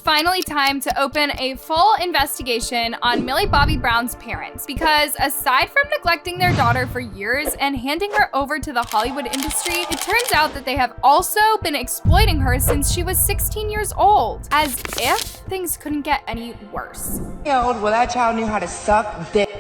finally time to open a full investigation on Millie Bobby Brown's parents, because aside from neglecting their daughter for years and handing her over to the Hollywood industry, it turns out that they have also been exploiting her since she was 16 years old, as if things couldn't get any worse. Well, that child knew how to suck dick.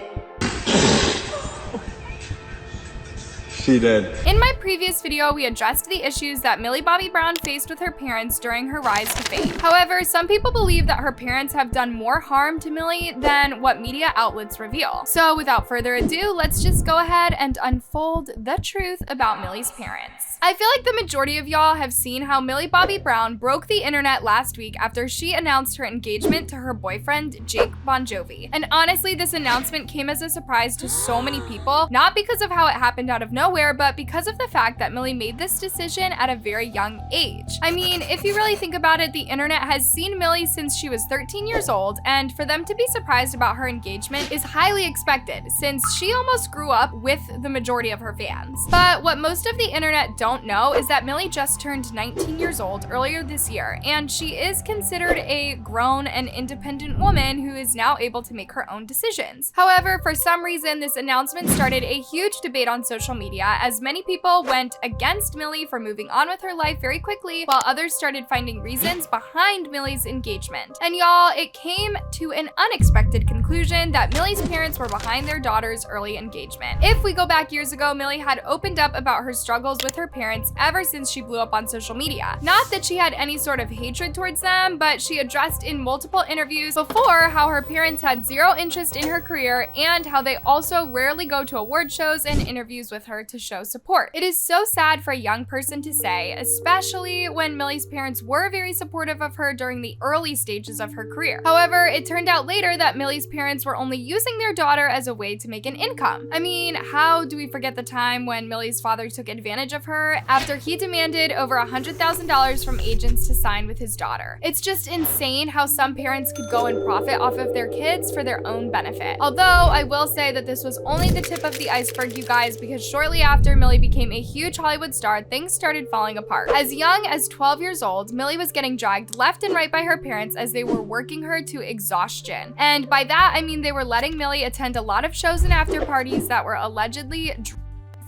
She did. In my previous video, we addressed the issues that Millie Bobby Brown faced with her parents during her rise to fame. However, some people believe that her parents have done more harm to Millie than what media outlets reveal. So without further ado, let's just go ahead and unfold the truth about Millie's parents. I feel like the majority of y'all have seen how Millie Bobby Brown broke the internet last week after she announced her engagement to her boyfriend, Jake Bon Jovi. And honestly, this announcement came as a surprise to so many people, not because of how it happened out of nowhere, but because of the fact that Millie made this decision at a very young age. I mean, if you really think about it, the internet has seen Millie since she was 13 years old, and for them to be surprised about her engagement is highly expected, since she almost grew up with the majority of her fans. But what most of the internet don't know is that Millie just turned 19 years old earlier this year, and she is considered a grown and independent woman who is now able to make her own decisions. However, for some reason, this announcement started a huge debate on social media, as many people went against Millie for moving on with her life very quickly, while others started finding reasons behind Millie's engagement. And y'all, it came to an unexpected conclusion that Millie's parents were behind their daughter's early engagement. If we go back years ago, Millie had opened up about her struggles with her parents ever since she blew up on social media. Not that she had any sort of hatred towards them, but she addressed in multiple interviews before how her parents had zero interest in her career and how they also rarely go to award shows and interviews with her to show support. It is so sad for a young person to say, especially when Millie's parents were very supportive of her during the early stages of her career. However, it turned out later that Millie's parents were only using their daughter as a way to make an income. I mean, how do we forget the time when Millie's father took advantage of her after he demanded over $100,000 from agents to sign with his daughter? It's just insane how some parents could go and profit off of their kids for their own benefit. Although, I will say that this was only the tip of the iceberg, you guys, because shortly after Millie became a huge Hollywood star, things started falling apart. As young as 12 years old, Millie was getting dragged left and right by her parents as they were working her to exhaustion. And by that, I mean they were letting Millie attend a lot of shows and after parties that were allegedly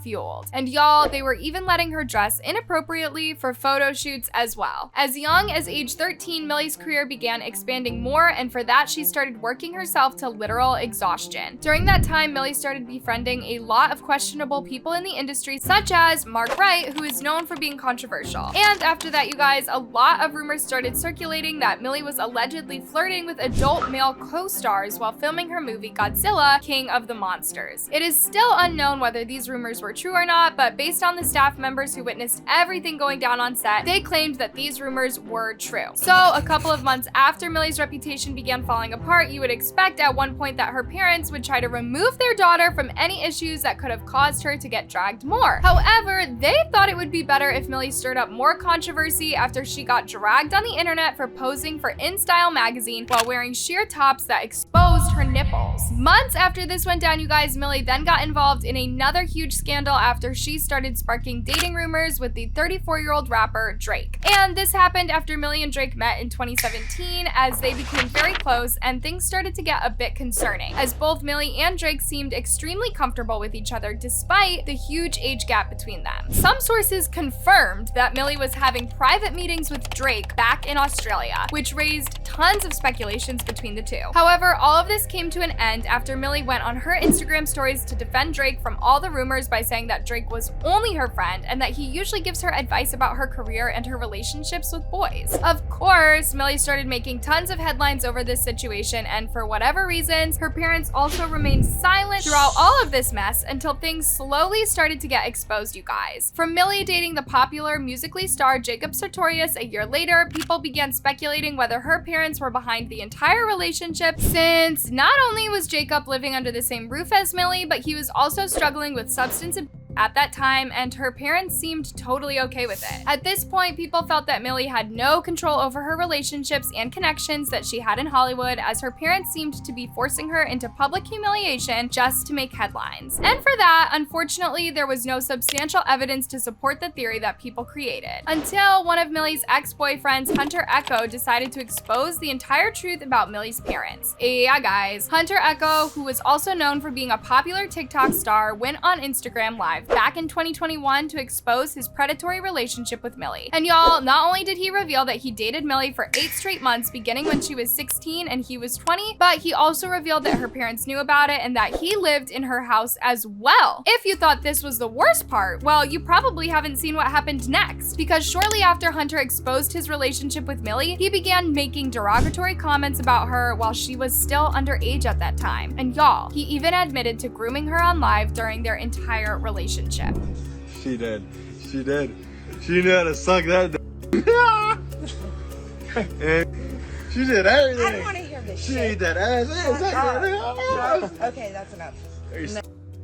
fueled. And y'all, they were even letting her dress inappropriately for photo shoots as well. As young as age 13, Millie's career began expanding more, and for that she started working herself to literal exhaustion. During that time, Millie started befriending a lot of questionable people in the industry, such as Mark Wright, who is known for being controversial. And after that, you guys, a lot of rumors started circulating that Millie was allegedly flirting with adult male co-stars while filming her movie Godzilla, King of the Monsters. It is still unknown whether these rumors were true or not, but based on the staff members who witnessed everything going down on set, they claimed that these rumors were true. So a couple of months after Millie's reputation began falling apart, you would expect at one point that her parents would try to remove their daughter from any issues that could have caused her to get dragged more. However, they thought it would be better if Millie stirred up more controversy after she got dragged on the internet for posing for InStyle magazine while wearing sheer tops that exposed her nipples. Months after this went down, you guys, Millie then got involved in another huge scandal after she started sparking dating rumors with the 34-year-old rapper Drake. And this happened after Millie and Drake met in 2017 as they became very close, and things started to get a bit concerning, as both Millie and Drake seemed extremely comfortable with each other despite the huge age gap between them. Some sources confirmed that Millie was having private meetings with Drake back in Australia, which raised tons of speculations between the two. However, all of this came to an end after Millie went on her Instagram stories to defend Drake from all the rumors by saying that Drake was only her friend and that he usually gives her advice about her career and her relationships with boys. Of course, Millie started making tons of headlines over this situation, and for whatever reasons, her parents also remained silent throughout all of this mess until things slowly started to get exposed, you guys. From Millie dating the popular Musical.ly star Jacob Sartorius a year later, people began speculating whether her parents were behind the entire relationship, since not only was Jacob living under the same roof as Millie, but he was also struggling with substance abuse at that time, and her parents seemed totally okay with it. At this point, people felt that Millie had no control over her relationships and connections that she had in Hollywood, as her parents seemed to be forcing her into public humiliation just to make headlines. And for that, unfortunately, there was no substantial evidence to support the theory that people created, until one of Millie's ex-boyfriends, Hunter Echo, decided to expose the entire truth about Millie's parents. Yeah, guys. Hunter Echo, who was also known for being a popular TikTok star, went on Instagram Live back in 2021 to expose his predatory relationship with Millie. And y'all, not only did he reveal that he dated Millie for 8 straight months beginning when she was 16 and he was 20, but he also revealed that her parents knew about it and that he lived in her house as well. If you thought this was the worst part, well, you probably haven't seen what happened next, because shortly after Hunter exposed his relationship with Millie, he began making derogatory comments about her while she was still underage at that time. And y'all, he even admitted to grooming her on live during their entire relationship. She did. She did. She knew how to suck that and she did everything. I don't want to hear this She shit. ate that ass. Okay, that's enough.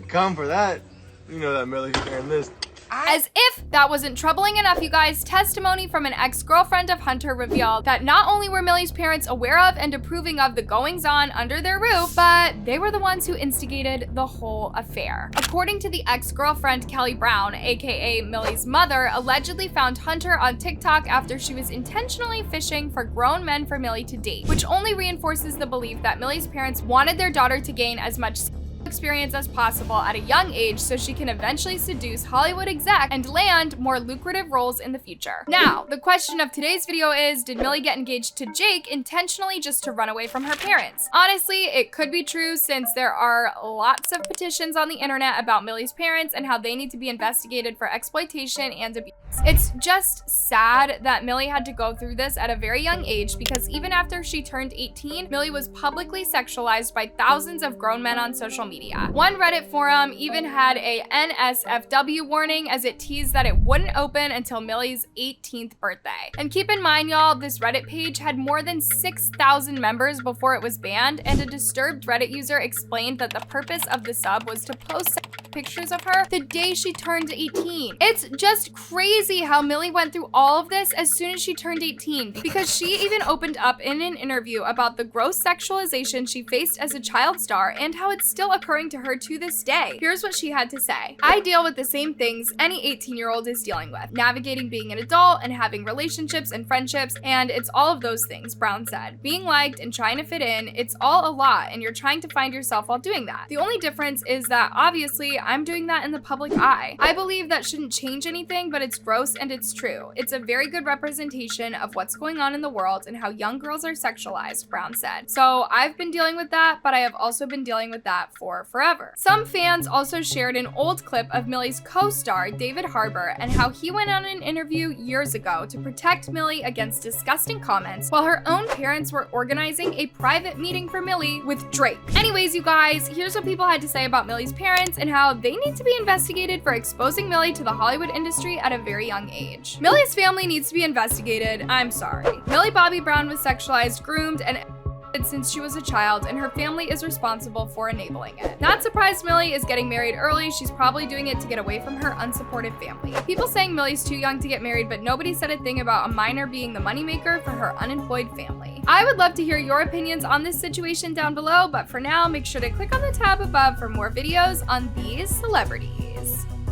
Come for that. You know that Millie's hearing this. As if that wasn't troubling enough, you guys, testimony from an ex-girlfriend of Hunter revealed that not only were Millie's parents aware of and approving of the goings-on under their roof, but they were the ones who instigated the whole affair. According to the ex-girlfriend, Kelly Brown, aka Millie's mother, allegedly found Hunter on TikTok after she was intentionally fishing for grown men for Millie to date, which only reinforces the belief that Millie's parents wanted their daughter to gain as much experience as possible at a young age so she can eventually seduce Hollywood exec and land more lucrative roles in the future. Now, the question of today's video is, did Millie get engaged to Jake intentionally just to run away from her parents? Honestly, it could be true, since there are lots of petitions on the internet about Millie's parents and how they need to be investigated for exploitation and abuse. It's just sad that Millie had to go through this at a very young age, because even after she turned 18, Millie was publicly sexualized by thousands of grown men on social media. One Reddit forum even had a NSFW warning, as it teased that it wouldn't open until Millie's 18th birthday. And keep in mind, y'all, this Reddit page had more than 6,000 members before it was banned, and a disturbed Reddit user explained that the purpose of the sub was to post pictures of her the day she turned 18. It's just crazy how Millie went through all of this as soon as she turned 18, because she even opened up in an interview about the gross sexualization she faced as a child star and how it's still occurring to her to this day. Here's what she had to say. "I deal with the same things any 18-year-old is dealing with, navigating being an adult and having relationships and friendships, and it's all of those things," Brown said. "Being liked and trying to fit in, it's all a lot, and you're trying to find yourself while doing that. The only difference is that obviously I'm doing that in the public eye. I believe that shouldn't change anything, but it's gross and it's true. It's a very good representation of what's going on in the world and how young girls are sexualized," Brown said. "So I've been dealing with that, but I have also been dealing with that for forever." Some fans also shared an old clip of Millie's co-star, David Harbour, and how he went on an interview years ago to protect Millie against disgusting comments, while her own parents were organizing a private meeting for Millie with Drake. Anyways, you guys, here's what people had to say about Millie's parents and how they need to be investigated for exposing Millie to the Hollywood industry at a very young age. Millie's family needs to be investigated. I'm sorry. Millie Bobby Brown was sexualized, groomed, and since she was a child, and her family is responsible for enabling it. Not surprised Millie is getting married early. She's probably doing it to get away from her unsupportive family. People saying Millie's too young to get married, but nobody said a thing about a minor being the moneymaker for her unemployed family. I would love to hear your opinions on this situation down below, but for now, make sure to click on the tab above for more videos on these celebrities.